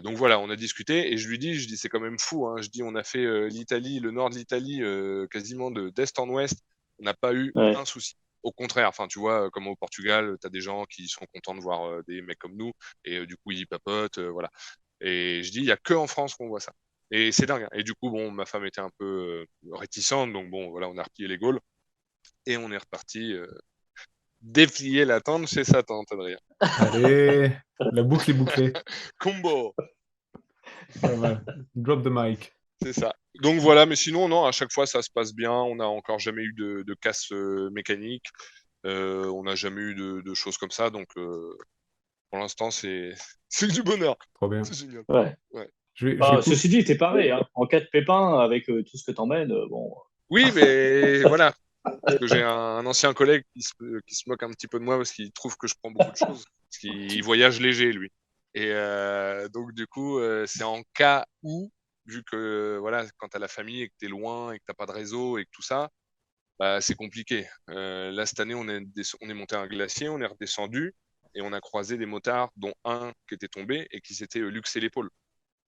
Donc voilà, on a discuté et je lui dis, c'est quand même fou, hein, je dis, on a fait l'Italie, le nord de l'Italie, quasiment d'est en ouest, on n'a pas eu Ouais. un souci. Au contraire, enfin, tu vois, comme au Portugal, tu as des gens qui sont contents de voir des mecs comme nous et du coup, ils papotent, voilà. Et je dis, il y a que en France qu'on voit ça. Et c'est dingue, hein. Et du coup, bon, ma femme était un peu réticente, donc bon, voilà, on a replié les Gaules et on est reparti déplier la tente chez sa tante, Adrien. Allez, la boucle est bouclée. Combo, Pas mal. Drop the mic. c'est ça. Donc voilà, mais sinon, non, à chaque fois, ça se passe bien. On n'a encore jamais eu de casse mécanique. On n'a jamais eu de choses comme ça. Donc pour l'instant, c'est du bonheur. Trop bien. C'est génial. Ouais. Ouais. Je vais Ceci dit, t'es pareil. Hein. En cas de pépin, avec tout ce que t'emmènes, bon. Oui, mais voilà. Parce que j'ai un ancien collègue qui se moque un petit peu de moi parce qu'il trouve que je prends beaucoup de choses. Parce qu'il voyage léger, lui. Et donc, du coup, c'est en cas où, vu que voilà, quand t'as la famille et que t'es loin et que t'as pas de réseau et que tout ça, bah, c'est compliqué. Là, cette année, on est monté un glacier, on est redescendu et on a croisé des motards, dont un qui était tombé et qui s'était luxé l'épaule.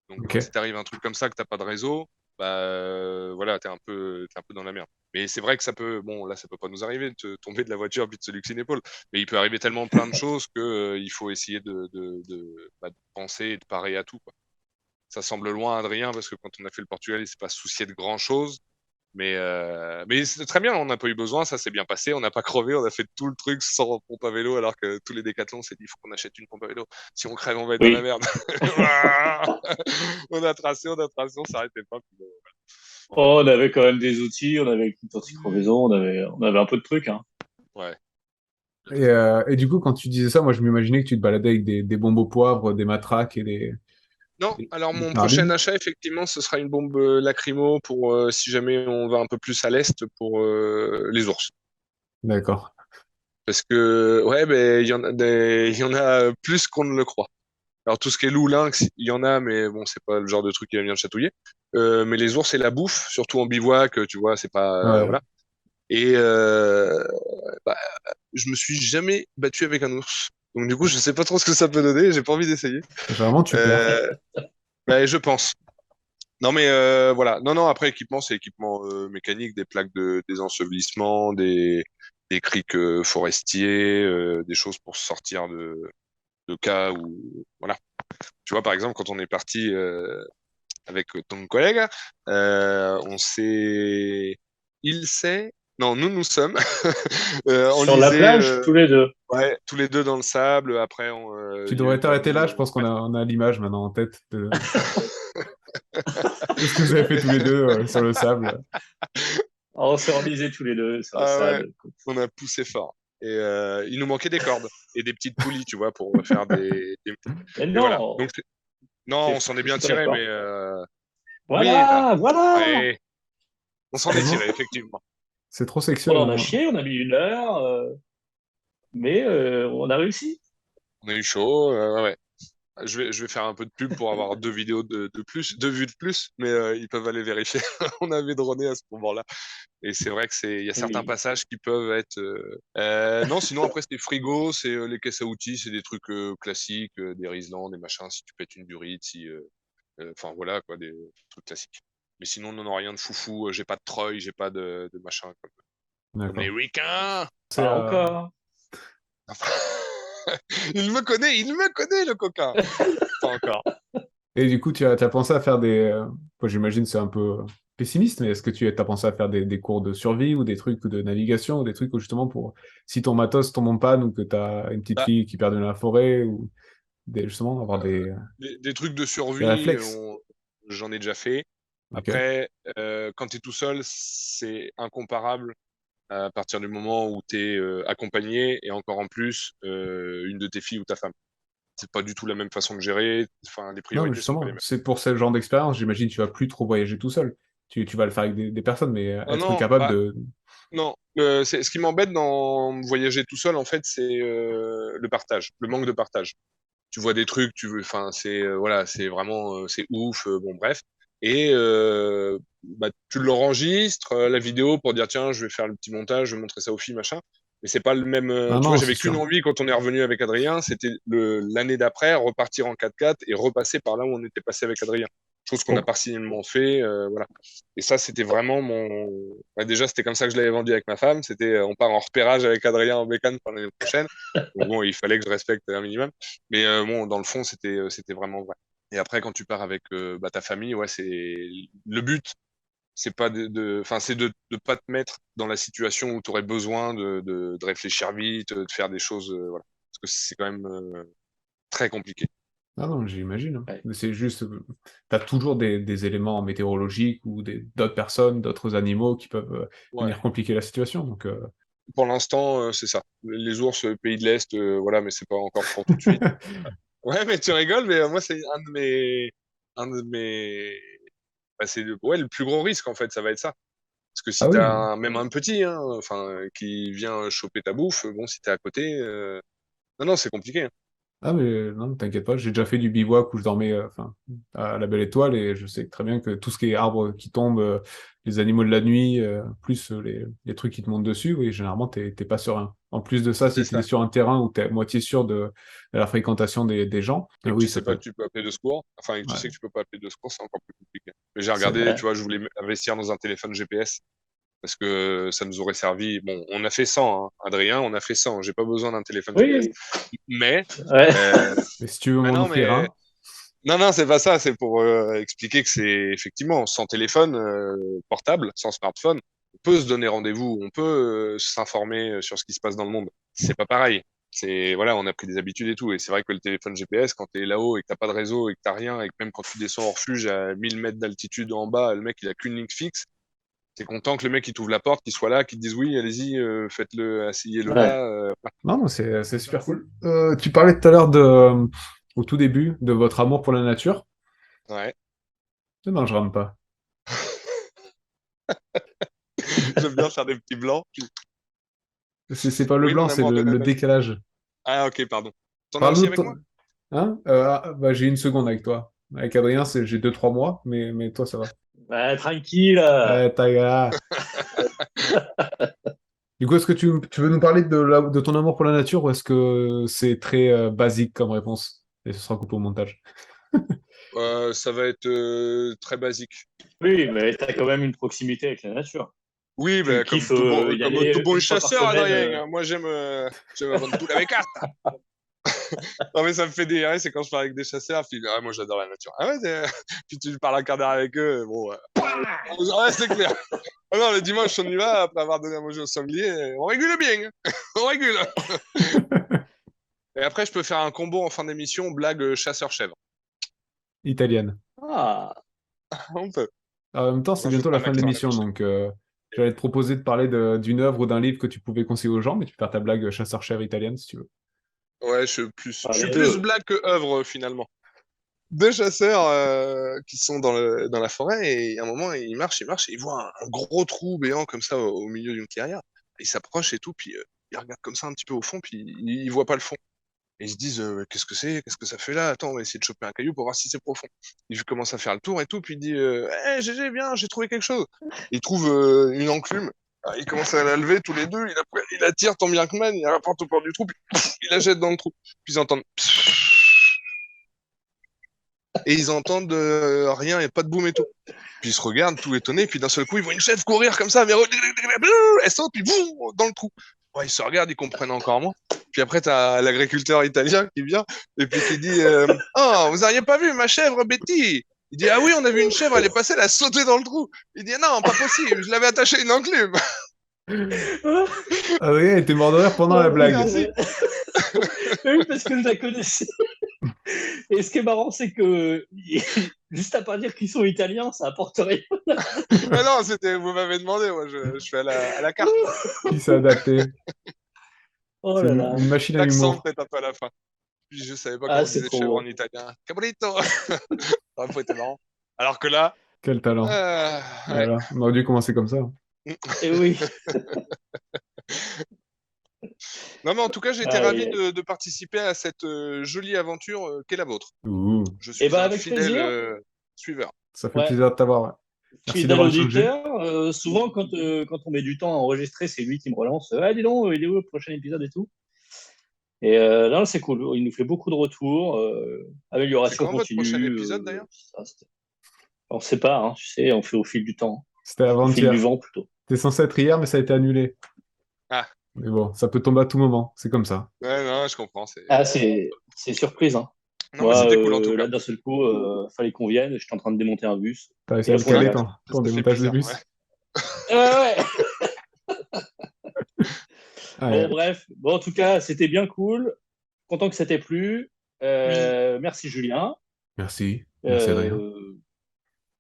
Donc, Ok. quand il t'arrive un truc comme ça, que t'as pas de réseau, bah voilà, t'es un peu dans la merde. Mais c'est vrai que ça peut, bon, là, ça peut pas nous arriver de tomber de la voiture puis de se luxer une épaule. Mais il peut arriver tellement plein de choses que il faut essayer de penser et de parer à tout, quoi. Ça semble loin, Adrien, parce que quand on a fait le Portugal, il s'est pas soucié de grand chose. Mais c'est très bien, on n'a pas eu besoin, ça s'est bien passé, on n'a pas crevé, on a fait tout le truc sans pompe à vélo, alors que tous les décathlons s'est dit, il faut qu'on achète une pompe à vélo. Si on crève, on va être dans la Oui. merde. On a tracé, on s'arrêtait pas. Puis, Oh, on avait quand même des outils, on avait une anti-crevaison, on avait un peu de trucs. Hein. ouais. Et du coup, quand tu disais ça, moi, je m'imaginais que tu te baladais avec des bombes au poivre, des matraques et Non, alors des mon prochain carabines. achat, effectivement, ce sera une bombe lacrymo pour si jamais on va un peu plus à l'est pour les ours. D'accord. Parce que, ouais, ben, il y en a plus qu'on ne le croit. Alors tout ce qui est loup, lynx, il y en a, mais bon, c'est pas le genre de truc qui va venir te chatouiller. Mais les ours et la bouffe, surtout en bivouac, tu vois, c'est pas Ouais. voilà. Et bah, je me suis jamais battu avec un ours. Donc du coup, je sais pas trop ce que ça peut donner. J'ai pas envie d'essayer. Généralement, tu perds. Euh, je pense. Non mais voilà. Non non. Après équipement, c'est équipement mécanique, des plaques de désensevelissement, des crics forestiers, des choses pour sortir de cas où voilà. Tu vois, par exemple, quand on est parti avec ton collègue, il sait, non, nous sommes Sur la enlisés, plage, tous les deux. ouais, tous les deux dans le sable. Après, Tu il y a devrais eu quand t'arrêter même là, je pense qu'on a l'image maintenant en tête de ce que vous avez fait tous les deux sur le sable. Oh, on s'est enlisés tous les deux sur le Ah ouais, sable. on a poussé fort. Et il nous manquait des cordes et des petites poulies, tu vois, pour faire Mais Et voilà. non, Donc, non, on s'en est je bien suis pas tiré, d'accord. mais oui, Voilà, voilà. ouais, on s'en est Tellement, tiré, effectivement. c'est trop On sexuel. en a Hein. chié, on a mis 1 heure, mais on a réussi. On a eu chaud, ouais, ouais. Je vais faire un peu de pub pour avoir 2 vidéos de plus, 2 vues de plus, mais ils peuvent aller vérifier. On avait droné à ce moment-là. Et c'est vrai que il y a certains Oui. passages qui peuvent être. Non, sinon après c'est frigo, c'est les caisses à outils, c'est des trucs classiques, des Riesland, des machins. Si tu pètes une durite, enfin voilà quoi, des trucs classiques. Mais sinon, non, non, rien de foufou. J'ai pas de treuil, j'ai pas de machin comme les D'accord. ricains. C'est Pas encore. Il me connaît, le coquin. Pas encore. Et du coup, tu as pensé à faire des... moi, j'imagine c'est un peu pessimiste, mais est-ce que tu as pensé à faire des cours de survie ou des trucs de navigation ou des trucs où justement pour... Si ton matos tombe en panne ou que tu as une petite Bah, fille qui perd dans la forêt ou justement avoir des trucs de des survie, réflexes. j'en ai déjà fait. Ok. Après, quand tu es tout seul, c'est incomparable à partir du moment où tu es accompagné et encore en plus, une de tes filles ou ta femme. C'est pas du tout la même façon de gérer. Enfin, les Non, mais priorités sont pas les justement, mêmes. c'est pour ce genre d'expérience, j'imagine tu vas plus trop voyager tout seul. Tu vas le faire avec des personnes, mais Non, être non, capable bah, de... non. Ce qui m'embête dans voyager tout seul, en fait, c'est le partage, le manque de partage. Tu vois des trucs, tu veux, enfin, c'est voilà, c'est vraiment, c'est ouf. Bon, bref. Et bah, tu l'enregistres, la vidéo, pour dire tiens, je vais faire le petit montage, je vais montrer ça aux filles, machin. Mais c'est pas le même. Ah Tu vois, non, c'est j'avais qu'une sûr. envie quand on est revenu avec Adrien, c'était l'année d'après, repartir en 4x4 et repasser par là où on était passé avec Adrien. Chose qu'on n'a Oh. partiellement fait, voilà. Et ça, c'était vraiment bah, déjà, c'était comme ça que je l'avais vendu avec ma femme. C'était, on part en repérage avec Adrien en bécane pour l'année prochaine. Donc bon, il fallait que je respecte un minimum. Mais bon, dans le fond, c'était vraiment vrai. Et après, quand tu pars avec bah, ta famille, ouais, c'est le but, c'est pas enfin, c'est de pas te mettre dans la situation où tu aurais besoin de réfléchir vite, de faire des choses, voilà. Parce que c'est quand même très compliqué. Ah non, j'imagine, hein. Ouais. Mais c'est juste, t'as toujours des éléments météorologiques ou d'autres personnes, d'autres animaux qui peuvent Ouais. venir compliquer la situation. Donc, Pour l'instant, c'est ça. Les ours, pays de l'Est, voilà, mais c'est pas encore pour tout de suite. Ouais, mais tu rigoles, mais moi, c'est un de mes, bah, c'est ouais, le plus gros risque, en fait, ça va être ça. Parce que ah si oui, même un petit, hein, enfin, qui vient choper ta bouffe, bon, si t'es à côté, non, non, c'est compliqué, hein. ah mais non, t'inquiète pas, j'ai déjà fait du bivouac où je dormais enfin, à la Belle Étoile et je sais très bien que tout ce qui est arbres qui tombent, les animaux de la nuit, plus les trucs qui te montent dessus, oui, généralement t'es pas serein. En plus de ça, C'est si t'es ça. sur un terrain où t'es à moitié sûr de la fréquentation des gens, Et que oui, tu ça sais pas peut. que tu peux appeler de secours, enfin, et que tu Ouais, sais que tu peux pas appeler de secours, c'est encore plus compliqué. Mais j'ai c'est regardé, Ouais. tu vois, je voulais investir dans un téléphone GPS parce que ça nous aurait servi. Bon, on a fait 100, hein. Adrien, on a fait 100. J'ai pas besoin d'un téléphone GPS. Oui, Mais, ouais. euh, mais si tu veux mais m'en non, offrir mais un, non, non, c'est pas ça. C'est pour expliquer que c'est effectivement sans téléphone portable, sans smartphone, on peut se donner rendez-vous, on peut s'informer sur ce qui se passe dans le monde. C'est pas pareil. C'est voilà, on a pris des habitudes et tout. Et c'est vrai que le téléphone GPS, quand t'es là-haut et que t'as pas de réseau et que t'as rien, et que même quand tu descends au refuge à 1000 mètres d'altitude en bas, le mec il a qu'une ligne fixe. T'es content que le mec il t'ouvre la porte, qu'il soit là, qu'il te dise oui, allez-y, faites-le, asseyez-le Ouais. là. non, non, c'est super cool. Tu parlais tout à l'heure au tout début de votre amour pour la nature. Ouais. Non, je rame pas. J'aime bien faire des petits blancs. C'est pas le Oui, blanc, mon c'est amour de la le nature. décalage. Ah ok, pardon. T'en as aussi Parle-nous de avec moi? ton... Hein? Bah, j'ai une seconde avec toi. Avec Adrien, j'ai 2-3 mois, mais toi, ça va. Ouais, tranquille. Ta gueule. Du coup, est-ce que tu veux nous parler de ton amour pour la nature ou est-ce que c'est très basique comme réponse? Et ce sera coupé au montage. Ça va être très basique. Oui, mais tu as quand même une proximité avec la nature. Oui, Tu bah, kiffes y comme tout aller bon une fois par chasseur, semaine. Adrien, hein. Moi, j'aime avant tout la bécane. Non, mais ça me fait délirer, c'est quand je parle avec des chasseurs, puis ah, moi, j'adore la nature. Ah ouais, puis tu parles un quart d'heure avec eux, bon, ouais, c'est clair. Ah non, le dimanche, on y va, après avoir donné à manger au sanglier, on régule bien, hein. On régule. Et après, je peux faire un combo en fin d'émission, blague chasseur-chèvre. Italienne. Ah, On peut. En même temps, c'est Moi, je veux bientôt pas la un fin de accent à la l'émission, Michel. donc j'allais te proposer de parler d'une œuvre ou d'un livre que tu pouvais conseiller aux gens, mais tu peux faire ta blague chasseur-chèvre italienne si tu veux. Ouais, je suis les plus deux. blague que œuvre, finalement. Deux chasseurs qui sont dans la forêt et à un moment ils marchent et ils voient un gros trou béant comme ça au milieu d'une clairière. Ils s'approchent et tout, puis ils regardent comme ça un petit peu au fond, puis ils voient pas le fond. Et ils se disent qu'est-ce que c'est? Qu'est-ce que ça fait là? Attends, on va essayer de choper un caillou pour voir si c'est profond. Il commence à faire le tour et tout, puis il dit hey, GG, viens, j'ai trouvé quelque chose. Il trouve une enclume. Il commence à la lever tous les deux, il la tire tant bien que mal, il la rapporte au port du trou, puis il la jette dans le trou. Puis ils entendent et ils entendent rien et pas de boum et tout. Puis ils se regardent tout étonnés, puis d'un seul coup, ils voient une chèvre courir comme ça, elle saute, puis boum, dans le trou. Ouais, ils se regardent, ils comprennent encore moins. Puis après, t'as l'agriculteur italien qui vient et puis qui dit oh, vous n'auriez pas vu ma chèvre Betty? Il dit ah oui, on a vu une chèvre, elle est passée, elle a sauté dans le trou. Il dit non, pas possible, je l'avais attachée à une enclume. Ah oui, elle était mort de rire pendant la blague. Merci. Oui, parce que je la connaissais. Et ce qui est marrant, c'est que juste à part dire qu'ils sont italiens, ça apporte rien. Mais non, vous m'avez demandé, moi je fais à la carte. Qui s'est adapté. Oh C'est là là. une machine à L'accent humour. peut-être un peu à la fin. Puis je savais pas Ah, comment on c'est disait trop chèvre beau. en italien. Cabrito. Ça faut être marrant. Alors que là, Quel talent. ouais. Voilà. On aurait dû commencer comme ça. Et oui. Non, mais en tout cas, j'ai été Ah, ravi et- de participer à cette jolie aventure qu'est la vôtre. Ouh, Je suis Eh ben, un avec fidèle plaisir. suiveur. ça fait Ouais. plaisir de t'avoir. Ouais. Merci Fidèle d'avoir échangé. auditeur, souvent quand on met du temps à enregistrer, c'est lui qui me relance. Ah, dis donc, il est où le prochain épisode et tout. Et non, c'est cool. Il nous fait beaucoup de retours. C'est Amélioration quand votre prochain continue. épisode d'ailleurs? On ne sait pas, hein, tu sais, on fait au fil du temps. C'était Au fil avant-hier. du vent plutôt. C'était censé être hier, mais ça a été annulé. Ah. Mais bon, ça peut tomber à tout moment. C'est comme ça. Ouais, non, je comprends. Ah, c'est surprise. Hein. Non, mais c'était cool en tout Là, cas. d'un seul coup, fallait qu'on vienne. J'étais en train de démonter un bus. T'as essayé Et de après, caler ouais, ton Ça fait démontage de plaisir, bus. ouais. Ouais. Ah, Bon, ouais. bref. Bon, en tout cas, c'était bien cool. Content que ça t'ait plu. Merci, Julien. Merci. Merci Adrien.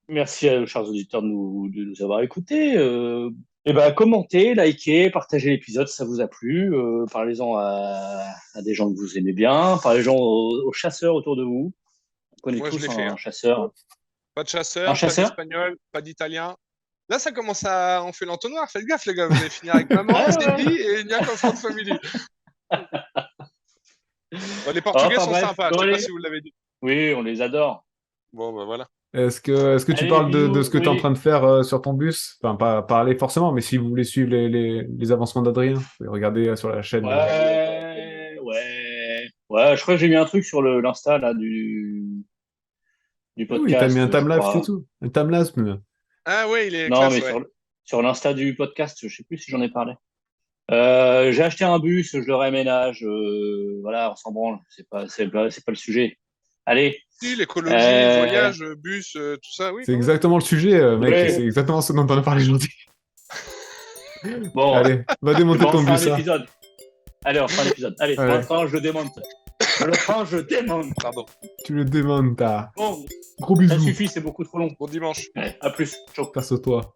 Merci à nos chers auditeurs de nous avoir écoutés. Et ben, commentez, likez, partagez l'épisode si ça vous a plu. Parlez-en à des gens que vous aimez bien. Parlez-en aux chasseurs autour de vous. On connaît Moi, je tous l'ai fait. un chasseur. Pas de chasseur, Un pas chasseur d'espagnol, pas d'italien. Là, ça commence à. On fait l'entonnoir. Faites gaffe, les gars. Vous allez finir avec maman, Ouais, ouais. Cindy et Nia comme de famille. Bon, les Portugais Enfin, sont bref, sympas. bon, Je sais pas allez. si vous l'avez dit. Oui, on les adore. Bon, bah voilà. Est-ce que tu Allez, parles de bisous, ce que tu es en oui. train de faire sur ton bus? Enfin, pas parler forcément, mais si vous voulez suivre les avancements d'Adrien, vous pouvez regarder sur la chaîne. Ouais, je crois que j'ai mis un truc sur l'insta là du Ah oui, t'as mis podcast, un je timelapse crois. et tout. Un timelapse, même. Ah ouais, il est Non, classe, mais ouais. sur l'insta du podcast, je sais plus si j'en ai parlé. J'ai acheté un bus, je le réménage, voilà, on s'en branle, c'est pas le sujet. Allez, Si, l'écologie, le euh, voyage, bus, tout ça, oui. C'est quand même. exactement le sujet, mec. Ouais. C'est exactement ce dont on a parlé aujourd'hui. bon, Allez, va démonter on ton fera un bus, ça. épisode. Allez, on fera un épisode. Allez, Ouais. maintenant, je le démonte. Je démonte. Pardon. Tu le démontes, t'as. Bon, Gros ça bisous. suffit, c'est beaucoup trop long. Bon dimanche. À plus. Ciao. Perso toi.